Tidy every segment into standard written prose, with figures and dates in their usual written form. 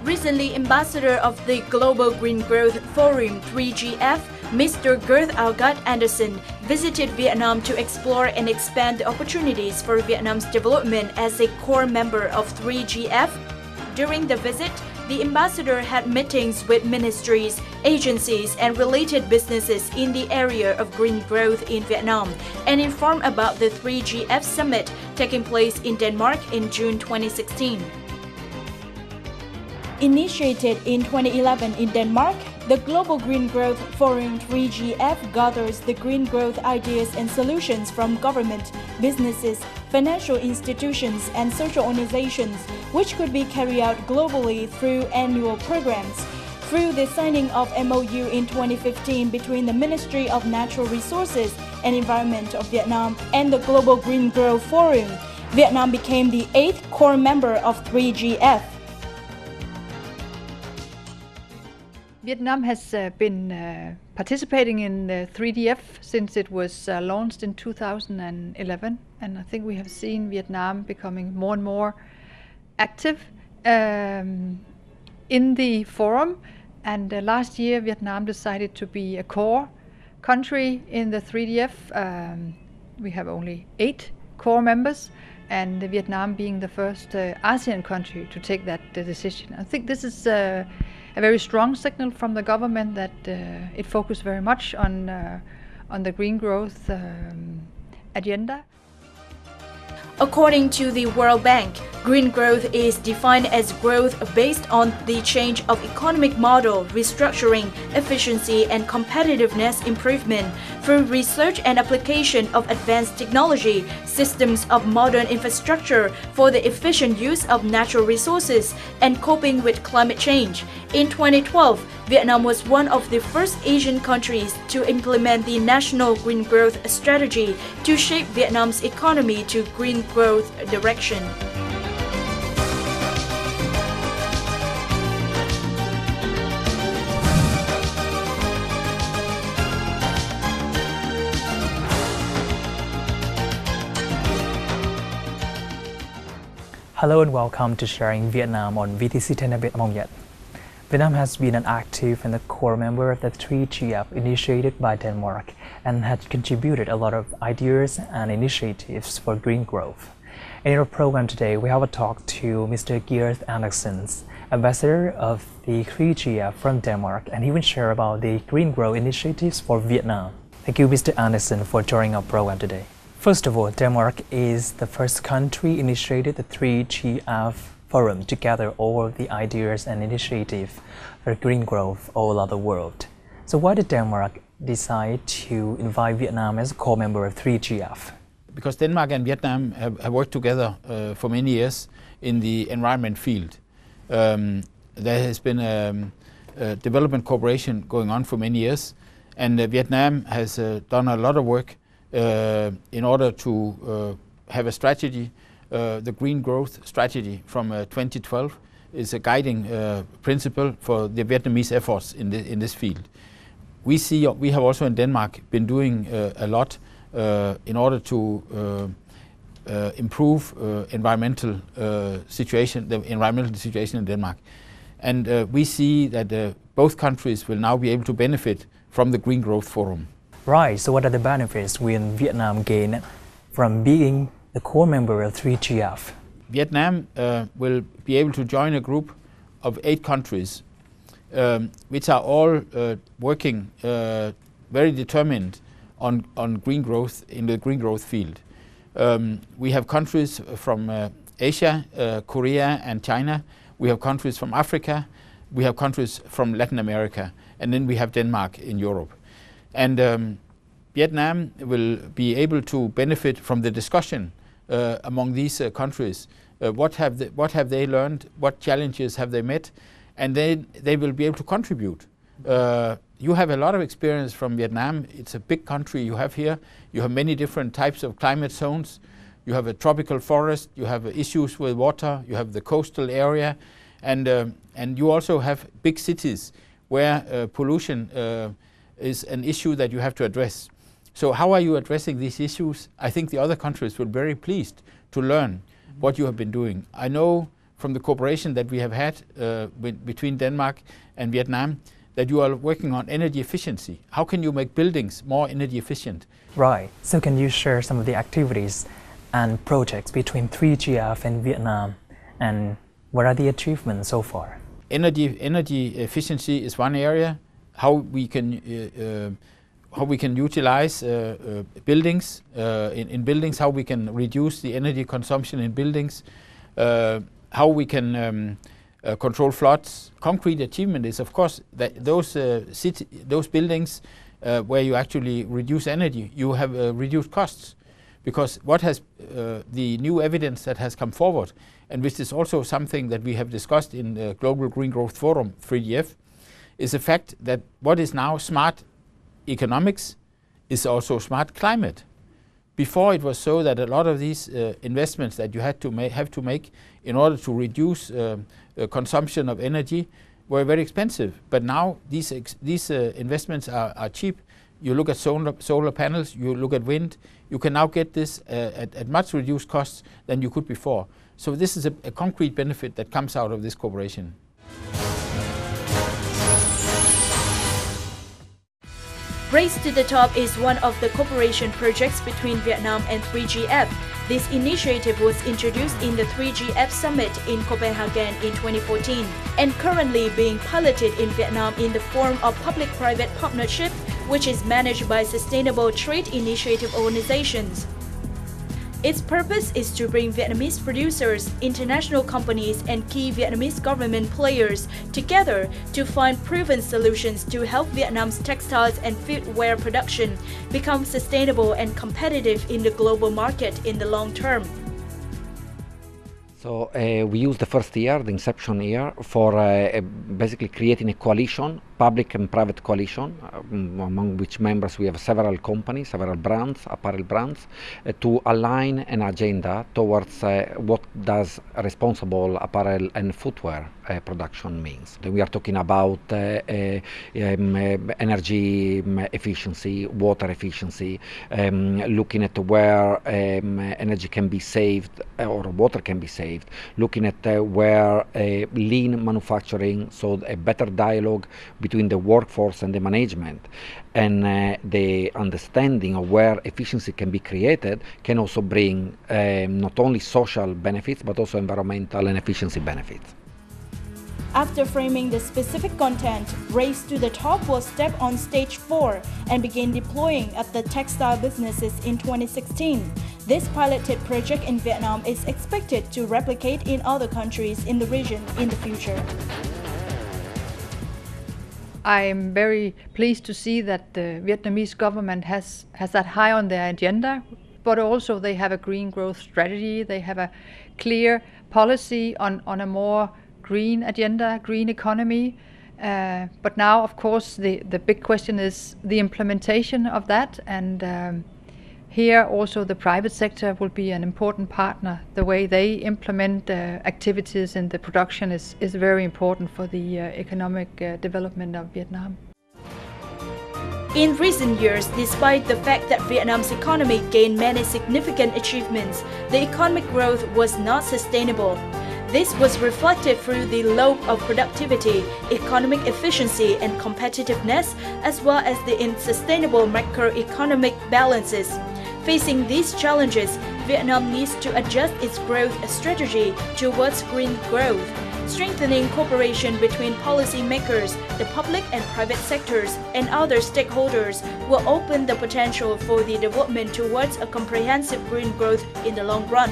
Recently, Ambassador of the Global Green Growth Forum 3GF, Mr. GEERT Andersen, visited Vietnam to explore and expand the opportunities for Vietnam's development as a core member of 3GF. During the visit, the ambassador had meetings with ministries, agencies, and related businesses in the area of green growth in Vietnam and informed about the 3GF summit taking place in Denmark in June 2016. Initiated in 2011 in Denmark, the Global Green Growth Forum 3GF gathers the green growth ideas and solutions from government, businesses, financial institutions, and social organizations, which could be carried out globally through annual programs. Through the signing of MOU in 2015 between the Ministry of Natural Resources and Environment of Vietnam and the Global Green Growth Forum, Vietnam became the 8th core member of 3GF. Vietnam has been participating in 3DF since it was launched in 2011, and I think we have seen Vietnam becoming more and more active in the forum. And last year, Vietnam decided to be a core country in the 3DF. We have only 8 core members, and Vietnam being the first ASEAN country to take that decision. I think this is a very strong signal from the government that it focused very much on the green growth agenda. According to the World Bank, green growth is defined as growth based on the change of economic model, restructuring, efficiency, and competitiveness improvement through research and application of advanced technology, systems of modern infrastructure for the efficient use of natural resources, and coping with climate change. In 2012, Vietnam was one of the first Asian countries to implement the National Green Growth Strategy to shape Vietnam's economy to green growth direction. Hello and welcome to Sharing Vietnam on VTC10 NETVIET. Vietnam has been an active and a core member of the 3GF initiated by Denmark and has contributed a lot of ideas and initiatives for green growth. In our program today, we have a talk to Mr. GEERT Andersen, ambassador of the 3GF from Denmark, and he will share about the green growth initiatives for Vietnam. Thank you, Mr. Andersen, for joining our program today. First of all, Denmark is the first country initiated the 3GF forum to gather all of the ideas and initiatives for green growth all over the world. So why did Denmark decide to invite Vietnam as a core member of 3GF? Because Denmark and Vietnam have worked together for many years in the environment field. There has been a development cooperation going on for many years, and Vietnam has done a lot of work in order to have a strategy. The green growth strategy from 2012 is a guiding principle for the Vietnamese efforts in this field. We have also in Denmark been doing a lot in order to improve the environmental situation in Denmark. And we see that both countries will now be able to benefit from the Green Growth Forum. Right, so what are the benefits will Vietnam gain from being the core member of 3GF? Vietnam will be able to join a group of 8 countries which are all working very determined on green growth in the green growth field. We have countries from Asia, Korea and China. We have countries from Africa. We have countries from Latin America. And then we have Denmark in Europe. And Vietnam will be able to benefit from the discussion among these countries. What have they learned? What challenges have they met? And then they will be able to contribute. You have a lot of experience from Vietnam. It's a big country you have here. You have many different types of climate zones. You have a tropical forest. You have issues with water. You have the coastal area. And you also have big cities where pollution is an issue that you have to address. So how are you addressing these issues? I think the other countries were very pleased to learn what you have been doing. I know from the cooperation that we have had between Denmark and Vietnam, that you are working on energy efficiency. How can you make buildings more energy efficient? Right. So can you share some of the activities and projects between 3GF and Vietnam, and what are the achievements so far? Energy efficiency is one area. How we can utilize buildings in buildings. How we can reduce the energy consumption in buildings. How we can control floods. Concrete achievement is, of course, that those buildings where you actually reduce energy, you have reduced costs, because what has the new evidence that has come forward, and which is also something that we have discussed in the Global Green Growth Forum 3GF, is the fact that what is now smart economics is also smart climate. Before, it was so that a lot of these investments that you have to make in order to reduce consumption of energy were very expensive. But now these investments are cheap. You look at solar panels, you look at wind, you can now get this at much reduced costs than you could before. So this is a concrete benefit that comes out of this cooperation. Race to the Top is one of the cooperation projects between Vietnam and 3GF. This initiative was introduced in the 3GF Summit in Copenhagen in 2014 and currently being piloted in Vietnam in the form of public-private partnership, which is managed by Sustainable Trade Initiative organizations. Its purpose is to bring Vietnamese producers, international companies, and key Vietnamese government players together to find proven solutions to help Vietnam's textiles and footwear production become sustainable and competitive in the global market in the long term. So we used the first year, the inception year, for basically creating a coalition, public and private coalition, among which members we have several companies, several brands, apparel brands, to align an agenda towards what does responsible apparel and footwear production means. We are talking about energy efficiency, water efficiency, looking at where energy can be saved or water can be saved, looking at where lean manufacturing, so a better dialogue between the workforce and the management, and the understanding of where efficiency can be created can also bring not only social benefits but also environmental and efficiency benefits. After framing the specific content, Race to the Top will step on stage 4 and begin deploying at the textile businesses in 2016. This piloted project in Vietnam is expected to replicate in other countries in the region in the future. I am very pleased to see that the Vietnamese government has that high on their agenda, but also they have a green growth strategy. They have a clear policy on a more green agenda, green economy. But now, of course, the big question is the implementation of that, and here also the private sector will be an important partner. The way they implement activities in the production is very important for the economic development of Vietnam. In recent years, despite the fact that Vietnam's economy gained many significant achievements, the economic growth was not sustainable. This was reflected through the low of productivity, economic efficiency and competitiveness, as well as the unsustainable macroeconomic balances. Facing these challenges, Vietnam needs to adjust its growth strategy towards green growth. Strengthening cooperation between policymakers, the public and private sectors, and other stakeholders will open the potential for the development towards a comprehensive green growth in the long run.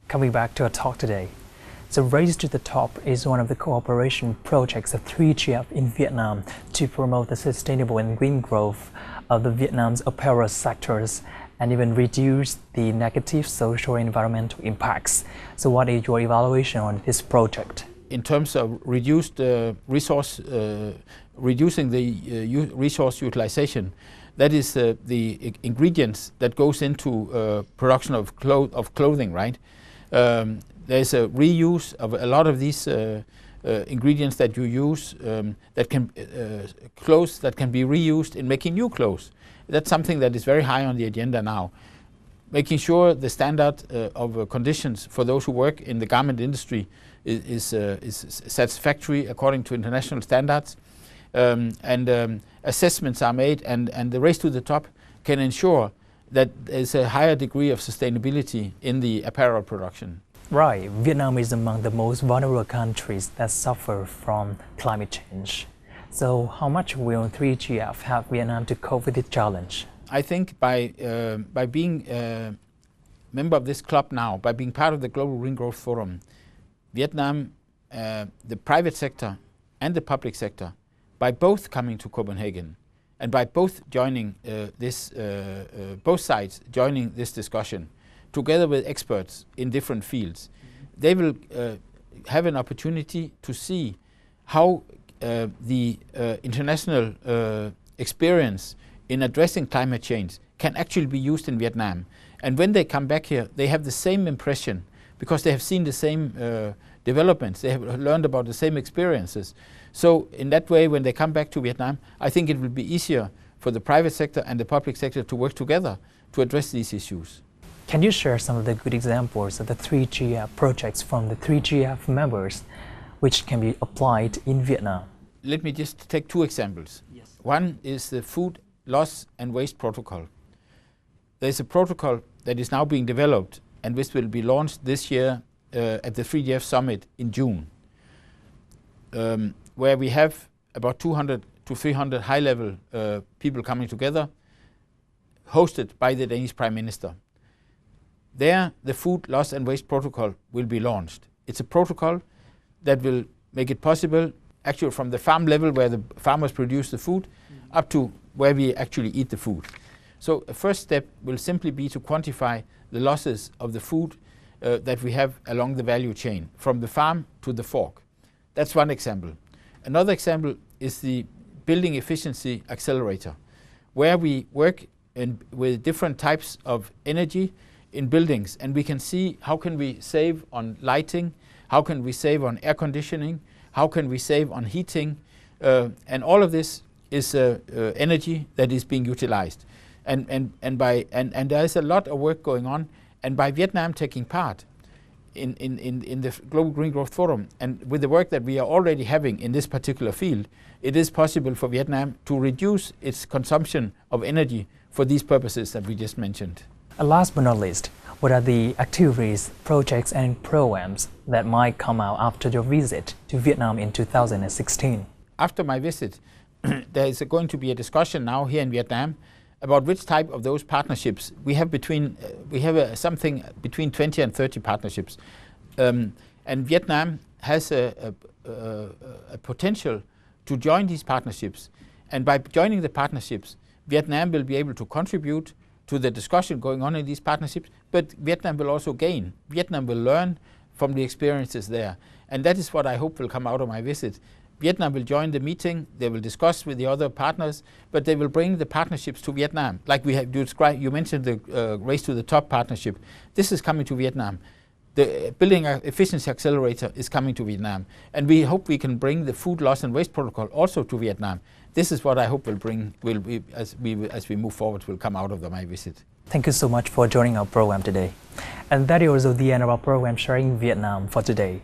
Coming back to our talk today. So Race to the Top is one of the cooperation projects of 3GF in Vietnam to promote the sustainable and green growth of the Vietnam's apparel sectors and even reduce the negative social and environmental impacts. So what is your evaluation on this project? In terms of reducing the resource utilization, that is the ingredients that goes into production of clothing, right? There's a reuse of a lot of these ingredients that you use that can clothes that can be reused in making new clothes, That's something that is very high on the agenda now. Making sure the standard of conditions for those who work in the garment industry is satisfactory according to international standards, and assessments are made, and the race to the top can ensure that there's a higher degree of sustainability in the apparel production. Right, Vietnam is among the most vulnerable countries that suffer from climate change. So how much will 3GF help Vietnam to cope with this challenge? I think by being a member of this club now, by being part of the Global Green Growth Forum, Vietnam, the private sector and the public sector, by both coming to Copenhagen and by both joining both sides joining this discussion, together with experts in different fields, they will have an opportunity to see how the international experience in addressing climate change can actually be used in Vietnam. And when they come back here, they have the same impression because they have seen the same developments, they have learned about the same experiences. So in that way, when they come back to Vietnam, I think it will be easier for the private sector and the public sector to work together to address these issues. Can you share some of the good examples of the 3GF projects from the 3GF members which can be applied in Vietnam? Let me just take two examples. Yes. One is the food loss and waste protocol. There's a protocol that is now being developed and which will be launched this year at the 3GF summit in June, where we have about 200 to 300 high-level people coming together, hosted by the Danish Prime Minister. There, the food loss and waste protocol will be launched. It's a protocol that will make it possible, actually from the farm level where the farmers produce the food, up to where we actually eat the food. So a first step will simply be to quantify the losses of the food that we have along the value chain, from the farm to the fork. That's one example. Another example is the Building Efficiency Accelerator, where we work with different types of energy in buildings, and we can see how can we save on lighting, how can we save on air conditioning, how can we save on heating, and all of this is energy that is being utilized. And there is a lot of work going on, and by Vietnam taking part in the Global Green Growth Forum, and with the work that we are already having in this particular field, it is possible for Vietnam to reduce its consumption of energy for these purposes that we just mentioned. And last but not least, what are the activities, projects and programs that might come out after your visit to Vietnam in 2016? After my visit, there is going to be a discussion now here in Vietnam about which type of those partnerships we have between, something between 20 and 30 partnerships. And Vietnam has a potential to join these partnerships. And by joining the partnerships, Vietnam will be able to contribute to the discussion going on in these partnerships, but Vietnam will also gain. Vietnam will learn from the experiences there. And that is what I hope will come out of my visit. Vietnam will join the meeting, they will discuss with the other partners, but they will bring the partnerships to Vietnam. Like we have described, you mentioned the Race to the Top partnership. This is coming to Vietnam. The Building Efficiency Accelerator is coming to Vietnam. And we hope we can bring the food loss and waste protocol also to Vietnam. This is what I hope as we move forward, will come out of my visit. Thank you so much for joining our program today. And that is also the end of our program Sharing Vietnam for today.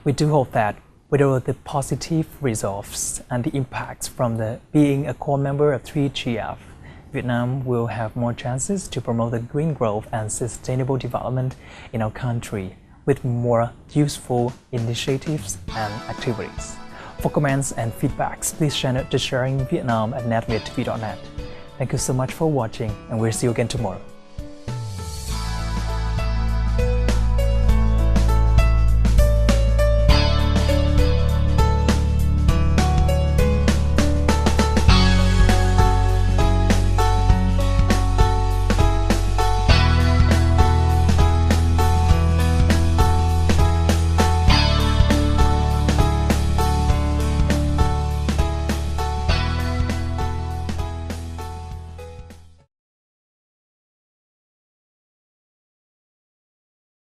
We do hope that with all the positive results and the impacts from being a core member of 3GF, Vietnam will have more chances to promote the green growth and sustainable development in our country with more useful initiatives and activities. For comments and feedbacks, please send it to sharingvietnam@netviet.net. Thank you so much for watching, and we'll see you again tomorrow.